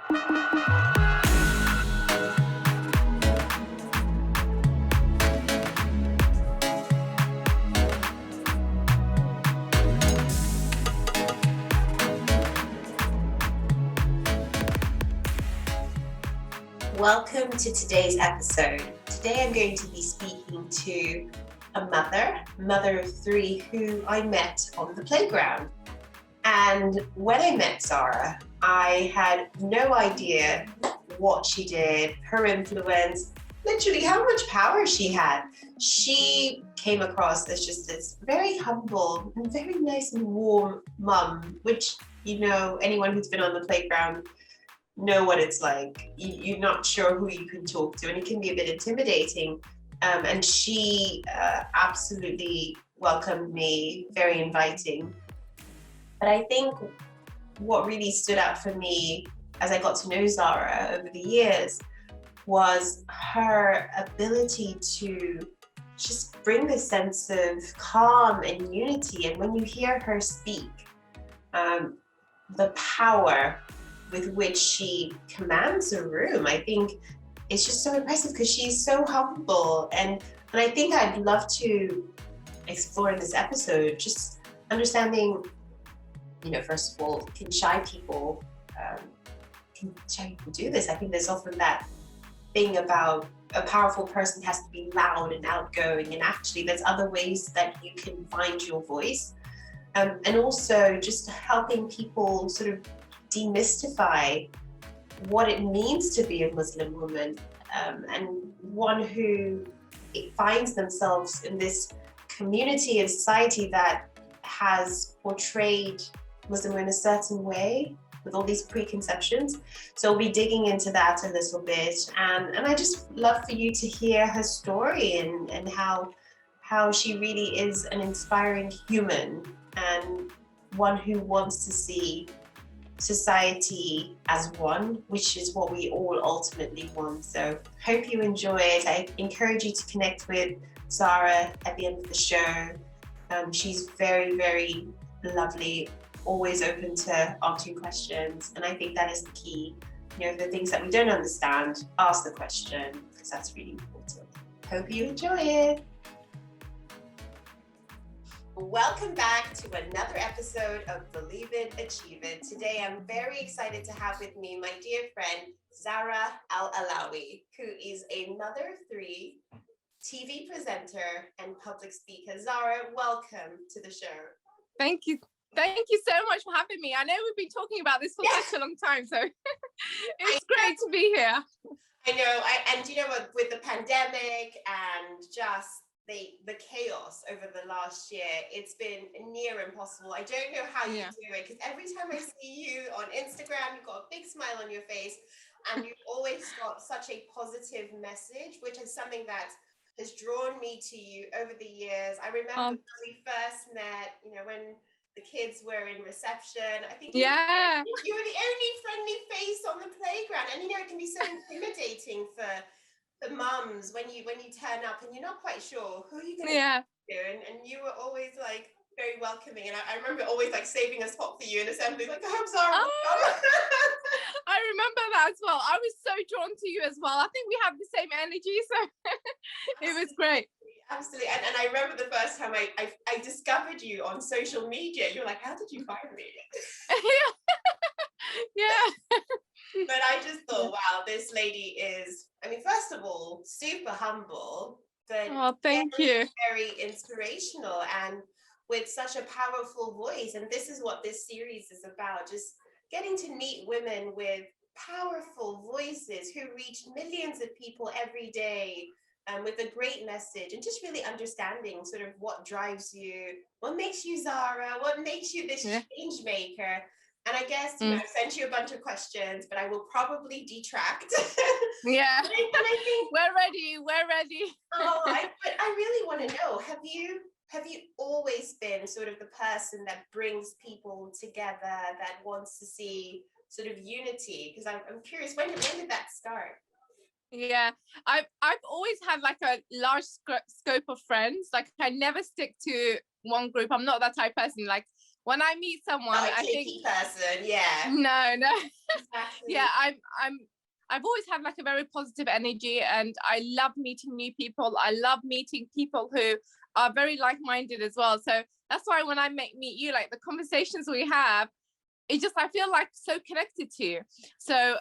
Welcome to today's episode. Today I'm going to be speaking to a mother of three, who I met on the playground. And when I met Zahra, I had no idea what she did, her influence, literally how much power she had. She came across as just this very humble and very nice and warm mum, which, you know, anyone who's been on the playground know what it's like. You're not sure who you can talk to, and it can be a bit intimidating. And she absolutely welcomed me, very inviting. But I think what really stood out for me as I got to know Zahra over the years was her ability to just bring this sense of calm and unity. And when you hear her speak, the power with which she commands a room, I think it's just so impressive because she's so humble. And I think I'd love to explore in this episode just understanding, you know, first of all, can shy people do this? I think there's often that thing about a powerful person has to be loud and outgoing, and actually there's other ways that you can find your voice. And also just helping people sort of demystify what it means to be a Muslim woman, and one who finds themselves in this community and society that has portrayed Muslim women a certain way with all these preconceptions. So we'll be digging into that a little bit, and I just love for you to hear her story and how she really is an inspiring human and one who wants to see society as one, which is what we all ultimately want. So hope you enjoy it. I encourage you to connect with Zahra at the end of the show. She's very, very lovely, always open to answering questions. And I think that is the key. You know, the things that we don't understand, ask the question, because that's really important. Hope you enjoy it. Welcome back to another episode of Believe It, Achieve It. Today, I'm very excited to have with me my dear friend, Zahra Al Alawi, who is a mother of three, TV presenter, and public speaker. Zahra, welcome to the show. Thank you. Thank you so much for having me. I know we've been talking about this for such a long time, so it's great to be here. I know, and you know what, with the pandemic and just the chaos over the last year, it's been near impossible. I don't know how you do it, because every time I see you on Instagram, you've got a big smile on your face, and you've always got such a positive message, which is something that has drawn me to you over the years. I remember when we first met, you know, when the kids were in reception. I think you were the only friendly face on the playground, and you know, it can be so intimidating for the mums when you turn up and you're not quite sure who you're going to do, and you were always like very welcoming, and I remember always like saving a spot for you in assembly, like, I'm sorry. I remember that as well. I was so drawn to you as well. I think we have the same energy, so it was great. Absolutely. And I remember the first time I discovered you on social media. You were like, how did you find me? But I just thought, wow, this lady is, I mean, first of all, super humble, but thank you. Very inspirational and with such a powerful voice. And this is what this series is about, just getting to meet women with powerful voices who reach millions of people every day, with a great message, and just really understanding sort of what drives you, what makes you Zahra, what makes you this change maker. And I guess, you know, I've sent you a bunch of questions, but I will probably detract. And I think we're ready. But I really want to know, have you always been sort of the person that brings people together, that wants to see sort of unity? Because I'm curious, when did that start? Yeah, I've always had like a large scope of friends. Like I never stick to one group. I'm not that type of person. Like when I meet someone, Not a I think cliquey person, yeah. no. Exactly. Yeah, I've always had like a very positive energy, and I love meeting new people. I love meeting people who are very like-minded as well. So that's why when I meet you, like the conversations we have, it just, I feel like so connected to you. So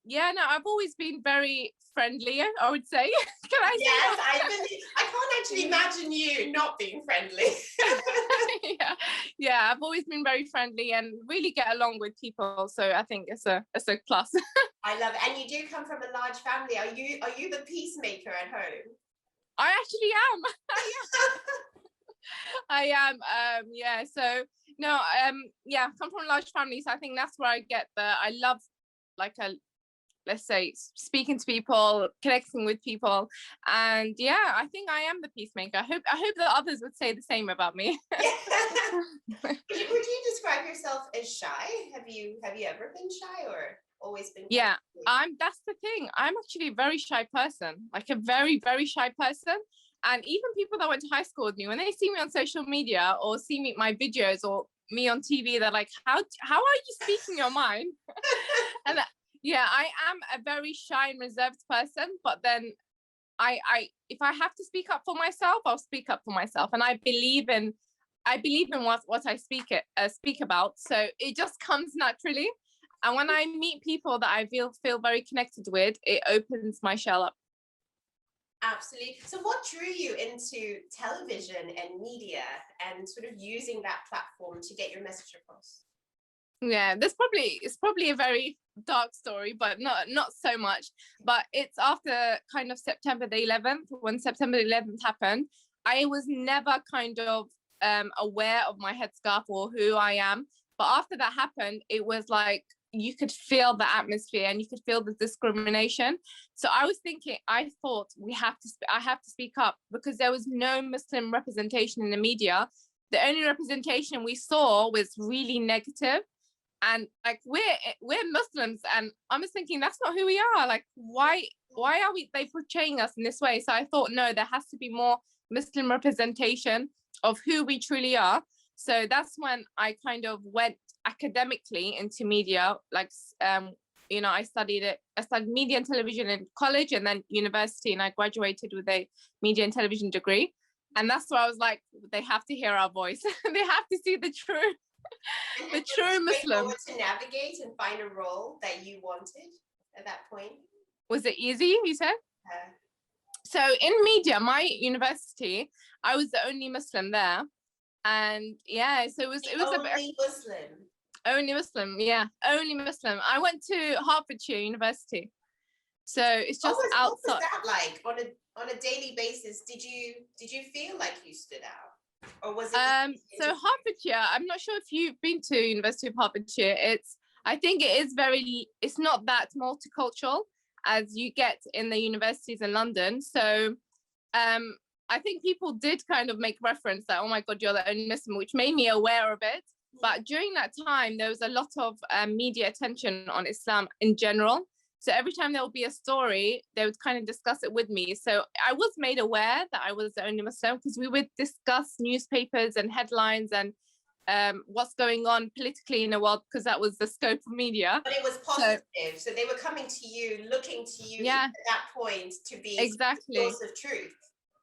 yeah, no, I've always been very friendly, I would say. Can I say Yes, that? I can't actually imagine you not being friendly. Yeah, I've always been very friendly and really get along with people. So I think it's a plus. I love it. And you do come from a large family. Are you the peacemaker at home? I actually am. I am. Yeah. So no. Yeah. Come from a large family, so I think that's where I get I love, like, let's say, speaking to people, connecting with people, and yeah, I think I am the peacemaker. I hope that others would say the same about me. Yeah. Would you describe yourself as shy? Have you ever been shy, or always been? Yeah, that's the thing. I'm actually a very shy person, like a very, very shy person. And even people that went to high school with me, when they see me on social media or see me my videos or me on TV, they're like, how are you speaking your mind? And yeah, I am a very shy and reserved person, but then I if I have to speak up for myself, I'll speak up for myself, and I believe in what I speak about. So it just comes naturally. And when I meet people that I feel very connected with, it opens my shell up. Absolutely. So what drew you into television and media and sort of using that platform to get your message across? Yeah, it's probably a very dark story, but not so much. But it's after kind of September the 11th. When September the 11th happened, I was never kind of aware of my headscarf or who I am. But after that happened, it was like you could feel the atmosphere and you could feel the discrimination. So I thought I have to speak up, because there was no Muslim representation in the media. The only representation we saw was really negative. And like we're Muslims, and I was thinking that's not who we are. Like why are they portraying us in this way? So I thought, no, there has to be more Muslim representation of who we truly are. So that's when I kind of went academically into media. Like I studied media and television in college and then university, and I graduated with a media and television degree. And that's where I was like, they have to hear our voice. They have to see the truth. The true Muslim. To navigate and find a role that you wanted at that point. Was it easy, you said? So in media, my university, I was the only Muslim there. And yeah, so it was only Muslim, yeah, only Muslim. I went to Hertfordshire University. So it's just outside. What was that like on a daily basis? Did you feel like you stood out? Or was it so Hertfordshire, I'm not sure if you've been to University of Hertfordshire. I think it's not that multicultural as you get in the universities in London. So I think people did kind of make reference that, oh my God, you're the only Muslim, which made me aware of it. But during that time, there was a lot of media attention on Islam in general. So every time there would be a story, they would kind of discuss it with me. So I was made aware that I was the only Muslim, because we would discuss newspapers and headlines and what's going on politically in the world, because that was the scope of media. But it was positive. So they were coming to you, looking to you at that point to be exactly source of truth.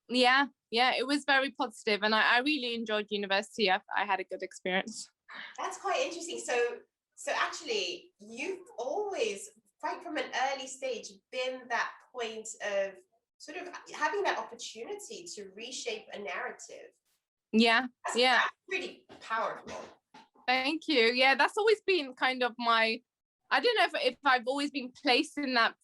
Yeah, it was very positive, and I really enjoyed university. I had a good experience. That's quite interesting. So actually, you've always, right from an early stage, been that point of sort of having that opportunity to reshape a narrative. That's pretty powerful. Thank you. Yeah, that's always been kind of I don't know if I've always been placed in that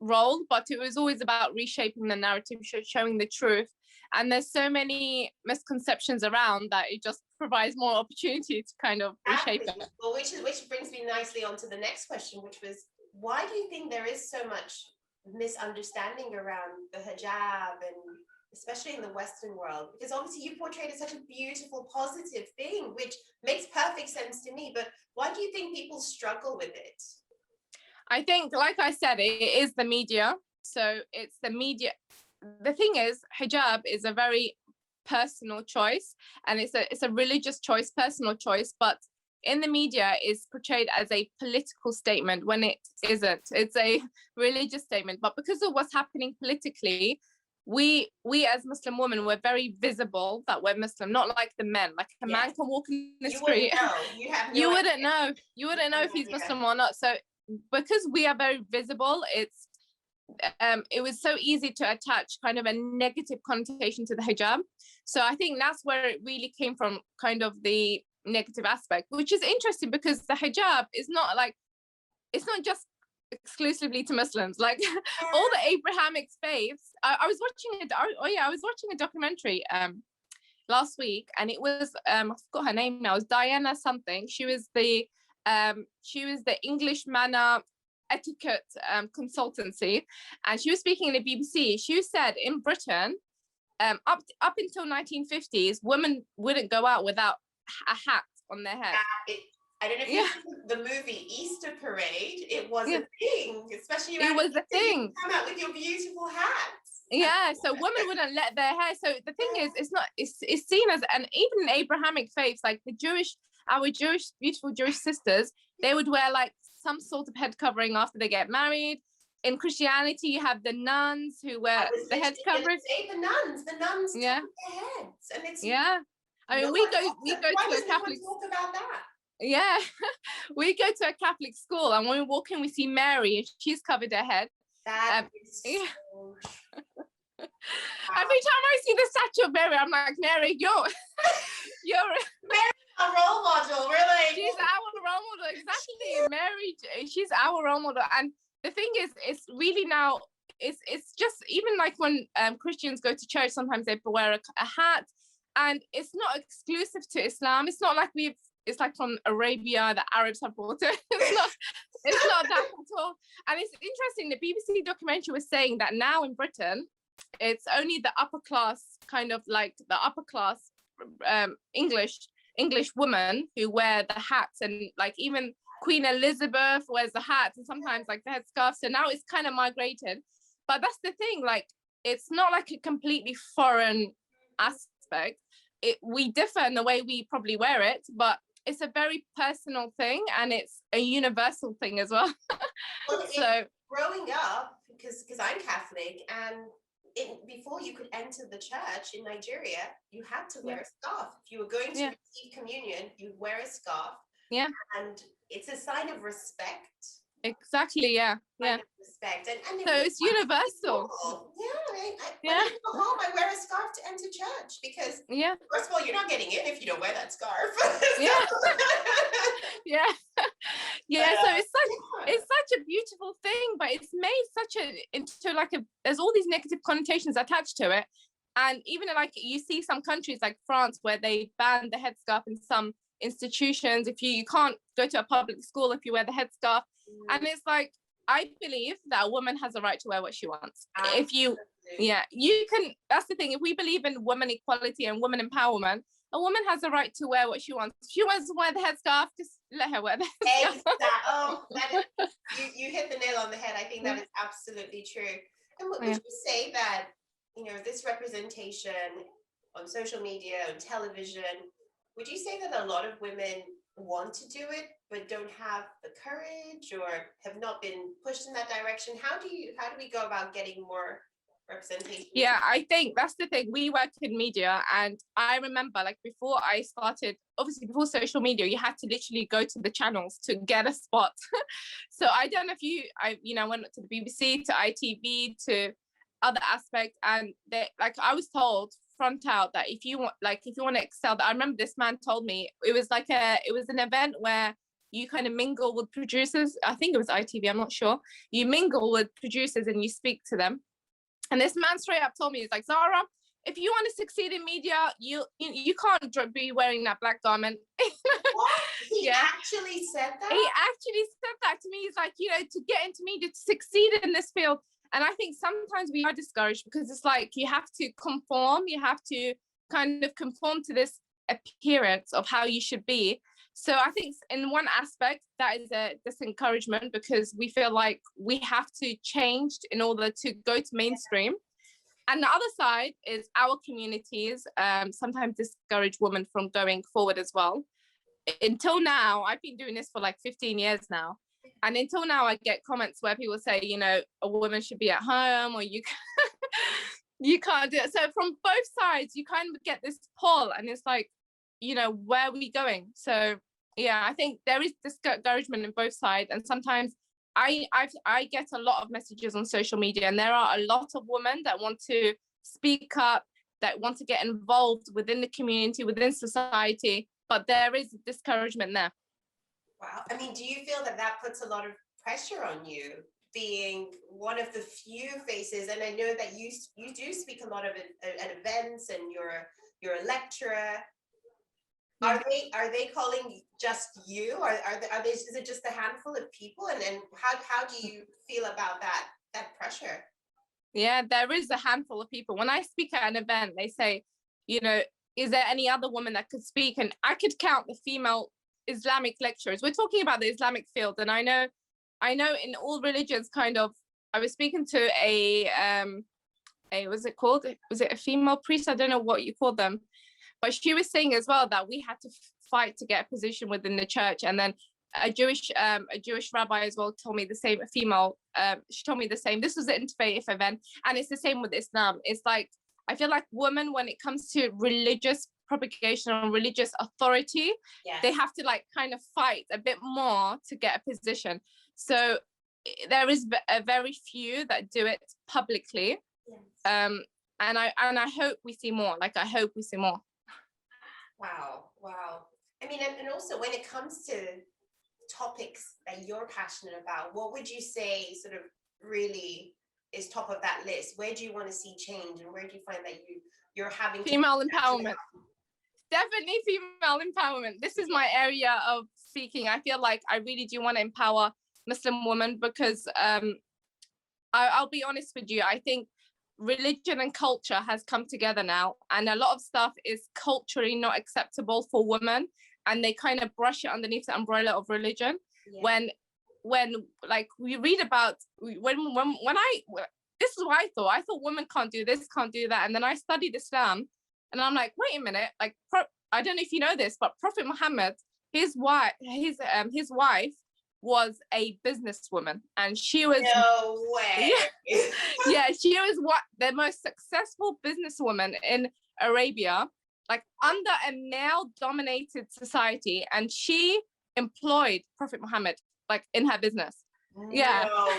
role, but it was always about reshaping the narrative, showing the truth. And there's so many misconceptions around that it just provides more opportunity to kind of reshape it. Well, which brings me nicely on to the next question, which was, why do you think there is so much misunderstanding around the hijab, and especially in the Western world? Because obviously you portrayed it as such a beautiful, positive thing, which makes perfect sense to me. But why do you think people struggle with it? I think, like I said, it is the media. So it's the media. The thing is, hijab is a very personal choice, and it's a religious choice, personal choice, but in the media is portrayed as a political statement when it isn't. It's a religious statement. But because of what's happening politically, we as Muslim women, we're very visible that we're Muslim, not like the men. Like a man can walk in the street. You wouldn't know. You wouldn't know if he's Muslim or not. So because we are very visible, it was so easy to attach kind of a negative connotation to the hijab. So I think that's where it really came from, kind of the negative aspect, which is interesting because the hijab is not like, it's not just exclusively to Muslims. Like all the Abrahamic faiths. I was watching a documentary last week, and it was I forgot her name now. It was Diana something. She was the English manner etiquette consultancy, and she was speaking in the BBC. She said in Britain, up until 1950s, women wouldn't go out without a hat on their head. I don't know if you know the movie Easter Parade. It was a thing, especially it was a thing. You come out with your beautiful hats. Yeah, so women wouldn't let their hair. So the thing is, it's seen as, and even in Abrahamic faiths, like our beautiful Jewish sisters, they would wear like some sort of head covering after they get married. In Christianity, you have the nuns who wear the head covering. The nuns cover their heads, and it's I mean, we go to a Catholic. Talk about that. Yeah, we go to a Catholic school, and when we walk in, we see Mary, and she's covered her head. That is so Every time I see the statue of Mary, I'm like, Mary, you're Mary's our role model. We're like, she's our role model. Exactly, Mary. She's our role model. And the thing is, it's really now. It's just even like when Christians go to church, sometimes they wear a hat, and it's not exclusive to Islam. It's not like it's like from Arabia, the Arabs have brought it. It's not that at all. And it's interesting, the BBC documentary was saying that now in Britain, it's only the upper class, kind of like the upper class English women who wear the hats, and like even Queen Elizabeth wears the hats and sometimes like the headscarf. So now it's kind of migrated. But that's the thing, like it's not like a completely foreign aspect. We differ in the way we probably wear it, but it's a very personal thing, and it's a universal thing as well. So growing up, because I'm Catholic, and before you could enter the church in Nigeria, you had to wear a scarf. If you were going to receive communion, you'd wear a scarf. Yeah. And it's a sign of respect. Exactly, yeah. Respect. And so it's universal. When I go home, I wear a scarf to enter church because first of all, you're not getting in if you don't wear that scarf. So it's such a beautiful thing, but it's made into like there's all these negative connotations attached to it. And even like you see some countries like France where they ban the headscarf in some institutions. If you can't go to a public school if you wear the headscarf. And it's like, I believe that a woman has a right to wear what she wants. Absolutely. You can, that's the thing. If we believe in women equality and women empowerment, a woman has a right to wear what she wants. If she wants to wear the headscarf, just let her wear the headscarf. Exactly. You hit the nail on the head. I think that is absolutely true. And would you say that, this representation on social media, on television, would you say that a lot of women want to do it but don't have the courage or have not been pushed in that direction? How do we go about getting more representation? Yeah, I think that's the thing. We work in media, and I remember like before I started, obviously before social media, you had to literally go to the channels to get a spot. So I don't know if I went to the BBC, to ITV, to other aspects, and I was told front out that if you want to excel, I remember this man told me it was an event where you kind of mingle with producers. I think it was ITV, I'm not sure. You mingle with producers and you speak to them. And this man straight up told me, he's like, Zahra, if you want to succeed in media, you can't be wearing that black garment. What? He actually said that? He actually said that to me. He's like, to get into media, to succeed in this field. And I think sometimes we are discouraged because it's like you have to conform, you have to kind of conform to this appearance of how you should be. So I think in one aspect, that is a disencouragement because we feel like we have to change in order to go to mainstream. And the other side is our communities sometimes discourage women from going forward as well. Until now, I've been doing this for like 15 years now. And until now, I get comments where people say, you know, a woman should be at home, or you you can't do it. So from both sides, you kind of get this pull, and it's like, you know, where are we going? So yeah, I think there is discouragement on both sides. And sometimes I get a lot of messages on social media, and there are a lot of women that want to speak up, that want to get involved within the community, within society, but there is discouragement there. Wow. I mean, do you feel that that puts a lot of pressure on you, being one of the few faces? And I know that you do speak a lot of at events, and you're a lecturer. Are they calling just you, or is it just a handful of people? And how do you feel about that pressure? Yeah, there is a handful of people. When I speak at an event, they say, you know, is there any other woman that could speak? And I could count the female Islamic lecturers. We're talking about the Islamic field, and I know in all religions, kind of, I was speaking to a what's it called? Was it a female priest? I don't know what you call them. But she was saying as well that we had to fight to get a position within the church. And then a Jewish rabbi as well told me the same, a female, she told me the same. This was an interfaith event, and it's the same with Islam. It's like, I feel like women, when it comes to religious propagation or religious authority, yes, they have to like kind of fight a bit more to get a position. So there is a very few that do it publicly. Yes. And I hope we see more. Like, I hope we see more. Wow. I mean, and also when it comes to topics that you're passionate about, what would you say sort of really is top of that list? Where do you want to see change, and where do you find that you're having female empowerment? Definitely female empowerment. This is my area of speaking. I feel like I really do want to empower Muslim women, because I'll be honest with you, I think religion and culture has come together now, and a lot of stuff is culturally not acceptable for women, and they kind of brush it underneath the umbrella of religion. Yeah. When like we read about when I this is what I thought women can't do this, can't do that, and then I studied Islam, and I'm like, wait a minute, like I don't know if you know this, but Prophet Muhammad, his wife was a businesswoman, and she was no way. Yeah, she was the most successful businesswoman in Arabia, like under a male-dominated society, and she employed Prophet Muhammad like in her business. Yeah. No.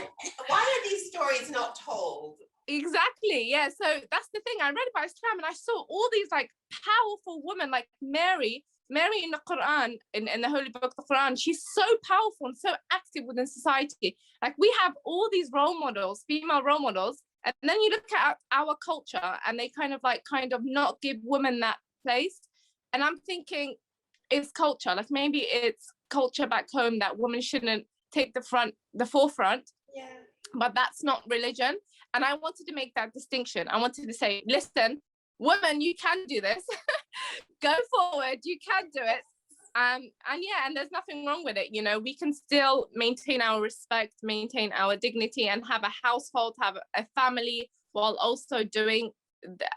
Why are these stories not told? Exactly. Yeah. So that's the thing. I read about Islam, and I saw all these like powerful women, like Mary in the Quran, in the holy book, the Quran. She's so powerful and so active within society. Like, we have all these role models, female role models, and then you look at our culture, and they kind of not give women that place. And I'm thinking, it's culture. Like, maybe it's culture back home that women shouldn't take the forefront. Yeah. But that's not religion. And I wanted to make that distinction. I wanted to say, listen, women, you can do this. Go forward, you can do it. And there's nothing wrong with it. You know, we can still maintain our respect, maintain our dignity, and have a household, have a family, while also doing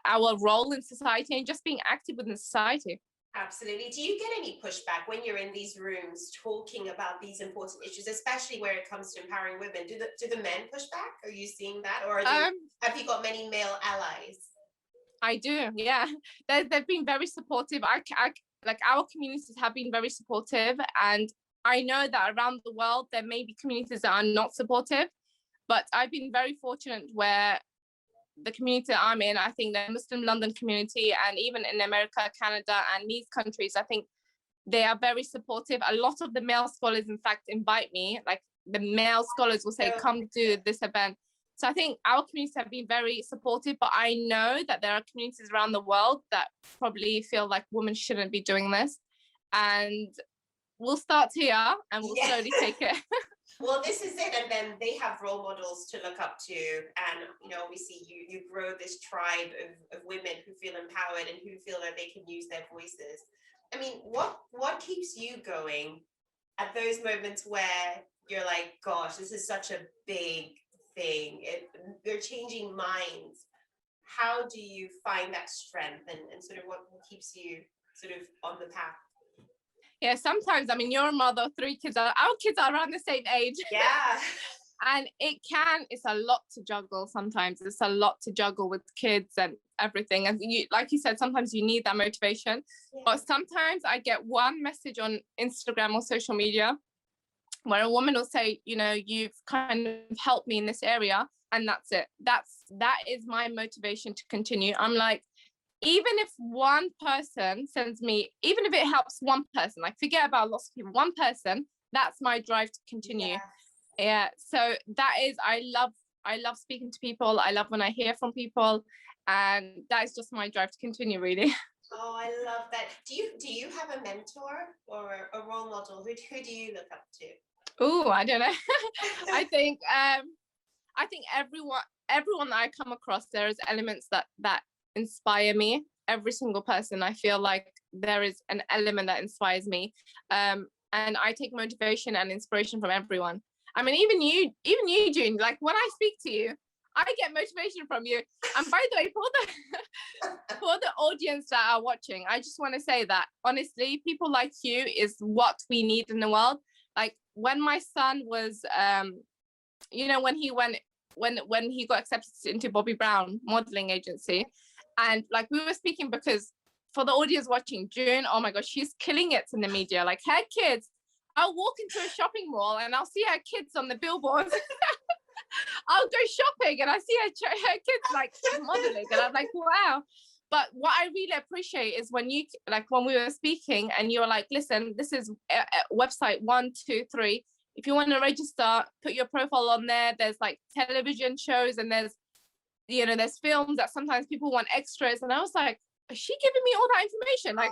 our role in society and just being active within society. Absolutely. Do you get any pushback when you're in these rooms talking about these important issues, especially where it comes to empowering women? Do the men push back? Are you seeing that? Or have you got many male allies? I do, yeah. They've been very supportive. I like, our communities have been very supportive, and I know that around the world there may be communities that are not supportive, but I've been very fortunate where the community that I'm in, I think the Muslim London community, and even in America, Canada, and these countries, I think they are very supportive. A lot of the male scholars, in fact, invite me. Like, the male scholars will say, come to this event. So I think our communities have been very supportive, but I know that there are communities around the world that probably feel like women shouldn't be doing this. And we'll start here, and we'll slowly take it. Well, this is it. And then they have role models to look up to. And, you know, obviously you grow this tribe of women who feel empowered and who feel that they can use their voices. I mean, what keeps you going at those moments where you're like, gosh, this is such a big thing. They're changing minds. how do you find that strength and sort of what keeps you sort of on the path? Yeah, sometimes, I mean, you're a mother of 3 kids. Our kids are around the same age. Yeah. And it's a lot to juggle sometimes. It's a lot to juggle with kids and everything. And you, like you said, sometimes you need that motivation. Yeah. But sometimes I get one message on Instagram or social media where a woman will say, you know, you've kind of helped me in this area. And that's it. That is my motivation to continue. I'm like, even if one person sends me, even if it helps one person, like forget about lots of people, one person, that's my drive to continue. Yes. Yeah, so that is, I love speaking to people. I love when I hear from people, and that is just my drive to continue, really. Oh, I love that. Do you have a mentor or a role model? Who do you look up to? Oh, I don't know. I think everyone that I come across, there is elements that inspire me. Every single person, I feel like there is an element that inspires me, and I take motivation and inspiration from everyone. I mean, even you, June, like when I speak to you, I get motivation from you. And by the way, for the audience that are watching, I just want to say that honestly, people like you is what we need in the world. Like when my son was, you know, when he got accepted into Bobby Brown modeling agency, and like we were speaking because for the audience watching, June, oh my gosh, she's killing it in the media. Like her kids, I'll walk into a shopping mall and I'll see her kids on the billboards. I'll go shopping and I see her kids like modeling, and I'm like, wow. But what I really appreciate is when we were speaking and you're like, listen, this is website 1, 2, 3. If you want to register, put your profile on there. There's like television shows and there's films that sometimes people want extras. And I was like, is she giving me all that information? Like,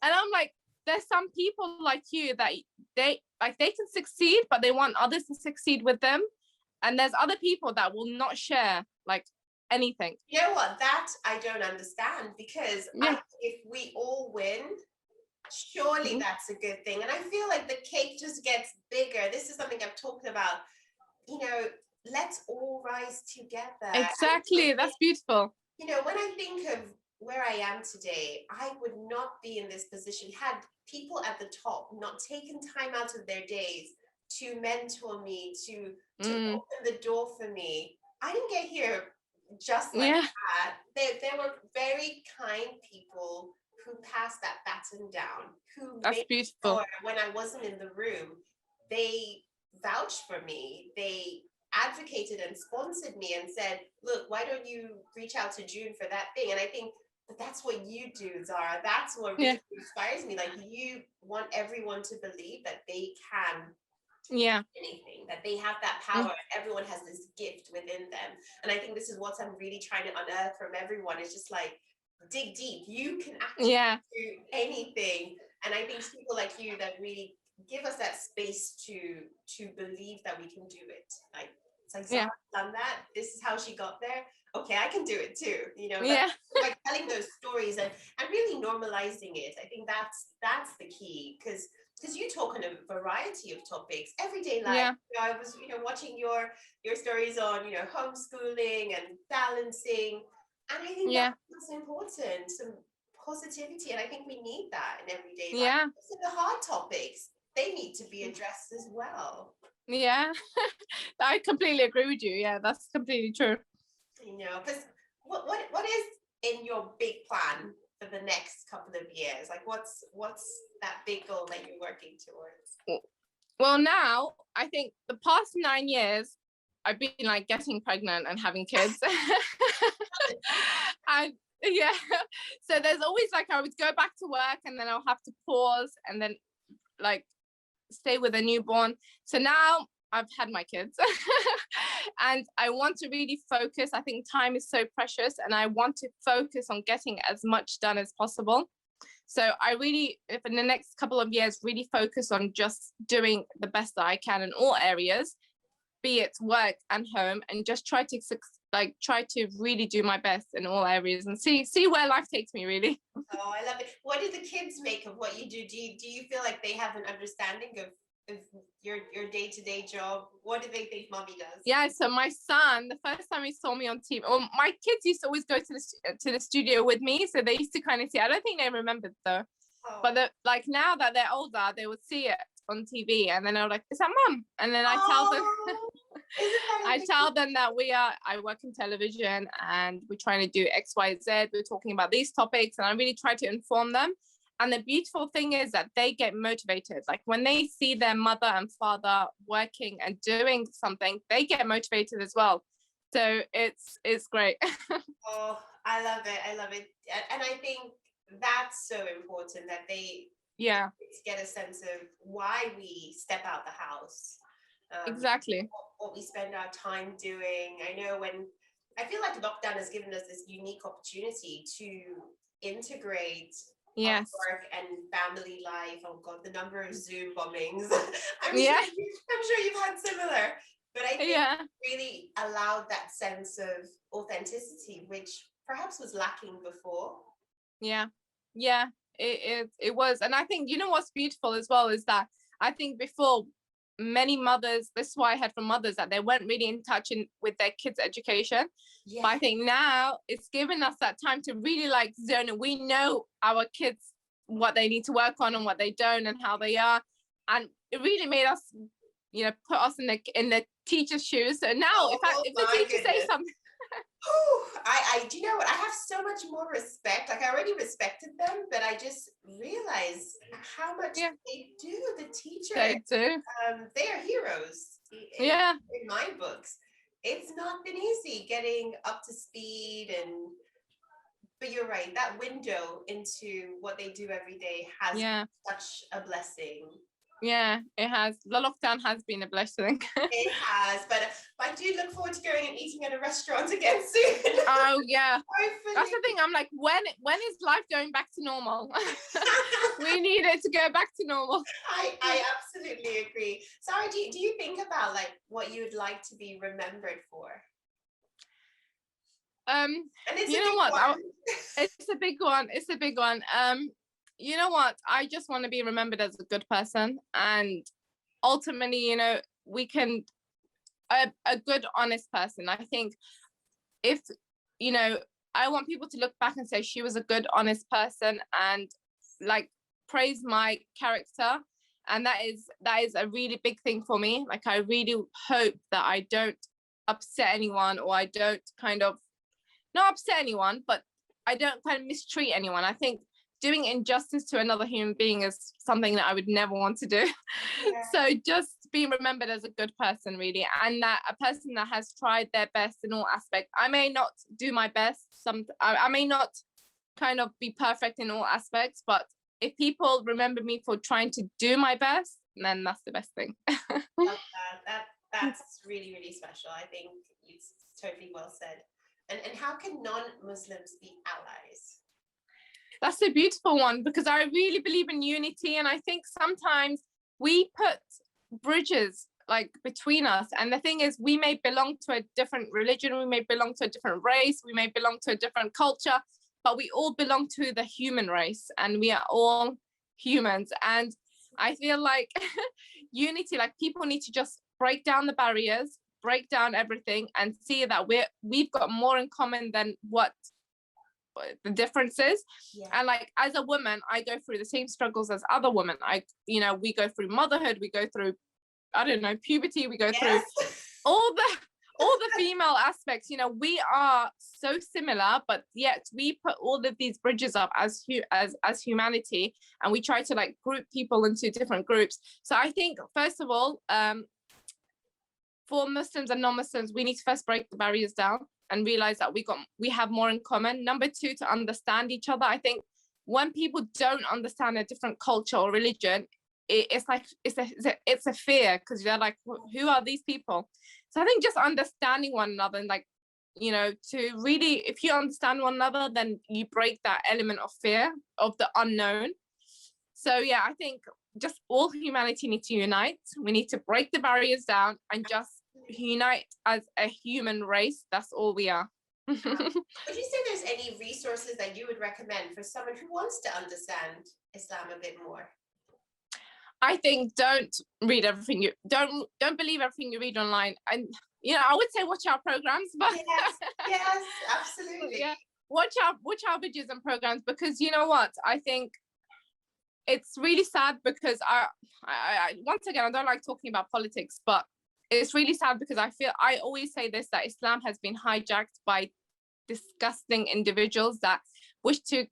and I'm like, there's some people like you that they can succeed, but they want others to succeed with them. And there's other people that will not share like anything. You know what? That I don't understand, because if we all win, surely that's a good thing. And I feel like the cake just gets bigger. This is something I've talked about. You know, let's all rise together. Exactly. That's beautiful. You know, when I think of where I am today, I would not be in this position had people at the top not taken time out of their days to mentor me, to open the door for me. I didn't get here just like that. There were very kind people who passed that baton down, who That's made beautiful. sure when I wasn't in the room, they vouched for me. They advocated and sponsored me and said, look, why don't you reach out to June for that thing? And I think that's what you do, Zahra. That's what really inspires me. Like, you want everyone to believe that they can anything, that they have that power. Everyone has this gift within them. And I think this is what I'm really trying to unearth from everyone. It's just like, dig deep. You can actually do anything. And I think people like you that really give us that space to believe that we can do it. Like, it's like, Zahra's done that. This is how she got there. Okay, I can do it too. You know, like telling those stories and really normalizing it. I think that's the key, because you talk on a variety of topics, everyday life. You know, I was watching your stories on homeschooling and balancing, and I think that's important. Some positivity, and I think we need that in everyday life. So the hard topics, they need to be addressed as well. Yeah, I completely agree with you. Yeah, that's completely true. You know, because what is in your big plan for the next couple of years? Like, what's that big goal that you're working towards? Well, now I think the past 9 years I've been like getting pregnant and having kids. And so there's always like, I would go back to work and then I'll have to pause and then like stay with a newborn. So now I've had my kids and I want to really focus. I think time is so precious and I want to focus on getting as much done as possible. So I really, if in the next couple of years, really focus on just doing the best that I can in all areas, be it work and home, and just try to really do my best in all areas and see where life takes me, really. Oh, I love it. What do the kids make of what you do? Do you feel like they have an understanding of of your day-to-day job? What do they think mommy does? Yeah, so my son, the first time he saw me on TV, or my kids used to always go to the studio with me, so they used to kind of see. I don't think they remembered though, but like now that they're older, they would see it on TV, and then they're like, "Is that mum?" And then I tell them, I tell them that I work in television, and we're trying to do X, Y, Z. We're talking about these topics, and I really try to inform them. And the beautiful thing is that they get motivated. Like when they see their mother and father working and doing something, they get motivated as well. So it's great. Oh, I love it. I love it. And I think that's so important that they get a sense of why we step out the house. Exactly. What we spend our time doing. I know when I feel like lockdown has given us this unique opportunity to integrate work and family life. Oh God, the number of Zoom bombings. I'm sure you've had similar. But I think it really allowed that sense of authenticity, which perhaps was lacking before. Yeah, it was. And I think, you know, what's beautiful as well is that I think before, many mothers, this is why I heard from mothers that they weren't really in touch with their kids' education. Yeah. But I think now it's given us that time to really like zone it. We know our kids, what they need to work on and what they don't and how they are. And it really made us, you know, put us in the teacher's shoes. So now if the teacher says something, I do you know what, I have so much more respect. Like I already respected them, but I just realized how much they do. The teacher, they do. They are heroes. In my books, it's not been easy getting up to speed, but you're right, that window into what they do every day has been such a blessing. Yeah, it has. The lockdown has been a blessing. It has, but I do look forward to going and eating at a restaurant again soon. Oh yeah, that's the thing. I'm like, when is life going back to normal? We need it to go back to normal. I absolutely agree. Zahra, do you think about like what you would like to be remembered for? And you know what? It's a big one. It's a big one. You know what? I just want to be remembered as a good person, and ultimately, you know, we can a good, honest person. I think if, you know, I want people to look back and say she was a good, honest person, and like praise my character, and that is a really big thing for me. Like I really hope that I don't upset anyone, or I don't kind of not upset anyone, but I don't kind of mistreat anyone. I think doing injustice to another human being is something that I would never want to do. Yeah. So just being remembered as a good person, really, and that a person that has tried their best in all aspects. I may not do my best. I may not kind of be perfect in all aspects, but if people remember me for trying to do my best, then that's the best thing. Love that. That's really, really special. I think it's totally well said. And how can non-Muslims be allies? That's a beautiful one, because I really believe in unity, and I think sometimes we put bridges like between us, and the thing is, we may belong to a different religion, we may belong to a different race, we may belong to a different culture, but we all belong to the human race, and we are all humans. And I feel like unity, like people need to just break down the barriers, break down everything, and see that we've got more in common than what the difference is. And like as a woman, I go through the same struggles as other women. We go through motherhood, we go through, I don't know, puberty, we go through all the female aspects. We are so similar, but yet we put all of these bridges up as humanity, and we try to like group people into different groups. So I think first of all, for Muslims and non-Muslims, we need to first break the barriers down and realize that we have more in common. Number two, to understand each other. I think when people don't understand a different culture or religion, it's a fear, because they're like, who are these people? So I think just understanding one another, and like, to really, if you understand one another, then you break that element of fear of the unknown. So yeah, I think just all humanity needs to unite. We need to break the barriers down and just unite as a human race. That's all we are. Would you say there's any resources that you would recommend for someone who wants to understand Islam a bit more? I think don't read everything don't believe everything you read online. And I would say watch our programs, but yes, absolutely. Yeah, watch our videos and programs, because you know what? I think it's really sad, because I once again, I don't like talking about politics, but it's really sad because I always say this, that Islam has been hijacked by disgusting individuals that wish to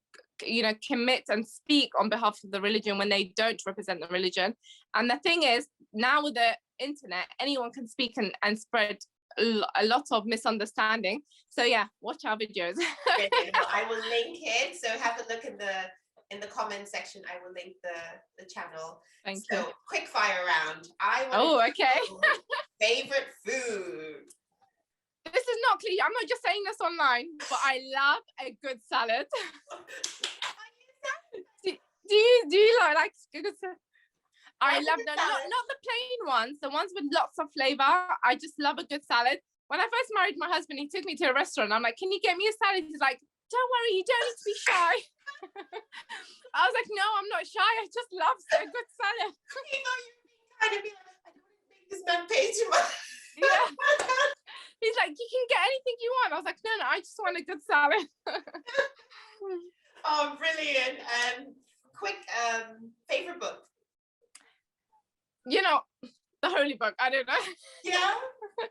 commit and speak on behalf of the religion when they don't represent the religion. And the thing is, now with the internet, anyone can speak and spread a lot of misunderstanding. So yeah, watch our videos. Brilliant. Well, I will link it, so have a look in the comment section. I will link the channel. Thank you. So quick fire round. Okay. Favorite food. This is not clear. I'm not just saying this online, but I love a good salad. do you like a good salad? I love them. Not the plain ones, the ones with lots of flavor. I just love a good salad. When I first married my husband, he took me to a restaurant. I'm like, can you get me a salad? He's like, don't worry, you don't need to be shy. I was like, no, I'm not shy. I just love a good salad. You kind of be like, I don't want to make this man pay too much. Yeah. He's like, you can get anything you want. I was like, no, I just want a good salad. Oh, brilliant. Quick favorite book. The Holy Book. I don't know. Yeah.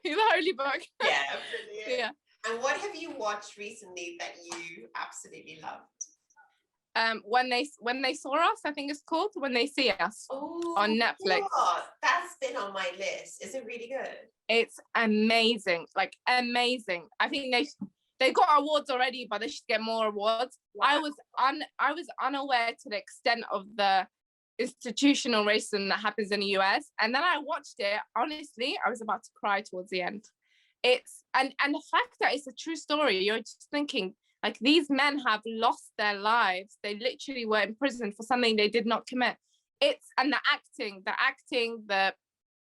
The Holy Book. Yeah, brilliant. Yeah. And what have you watched recently that you absolutely loved? When they saw us, I think it's called When They See Us. On Netflix. God, that's been on my list. Is it really good? It's amazing, like amazing. I think they got awards already, but they should get more awards. Wow. I was unaware to the extent of the institutional racism that happens in the US, and then I watched it. Honestly, I was about to cry towards the end. It's and the fact that it's a true story, you're just thinking, like, these men have lost their lives. They literally were in prison for something they did not commit. The acting, the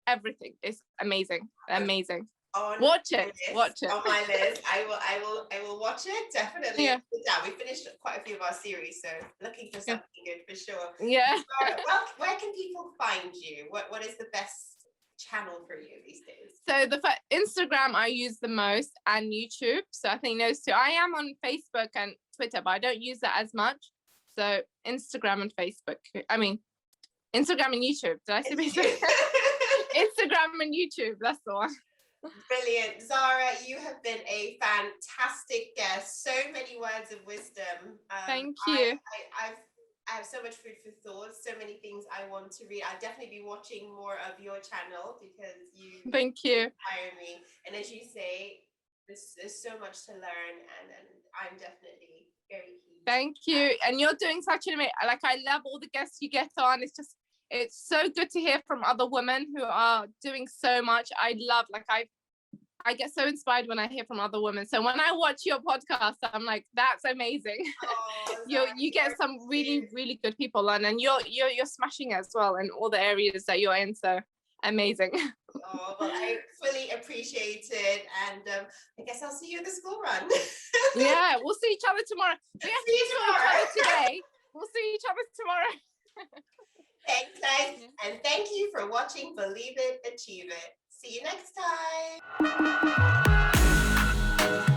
everything is amazing. Watch it. On my list. I will watch it, definitely. Yeah. We finished quite a few of our series, so looking for something good for sure. Yeah. Well, where can people find you? What is the best channel for you these days? So Instagram I use the most, and YouTube. So I think those two. I am on Facebook and Twitter, but I don't use that as much. So Instagram and Facebook. I mean, Instagram and YouTube. Did I say Facebook? Instagram and YouTube. That's the one. Brilliant. Zahra, you have been a fantastic guest. So many words of wisdom. Thank you. I have so much food for thought, so many things I want to read. I'll definitely be watching more of your channel because you Thank you. inspire me. And as you say, there's so much to learn, and I'm definitely very keen. Thank you. And you're doing such an amazing, like, I love all the guests you get on. It's so good to hear from other women who are doing so much. I get so inspired when I hear from other women. So when I watch your podcast, I'm like, that's amazing. Oh, you get some really, really good people on, and you're smashing as well in all the areas that you're in. So amazing. Oh, well, I fully appreciate it, and I guess I'll see you at the school run. Yeah, we'll see each other tomorrow. We have to see each other today. We'll see each other tomorrow. Thanks, guys, and thank you for watching Believe It, Achieve It. See you next time.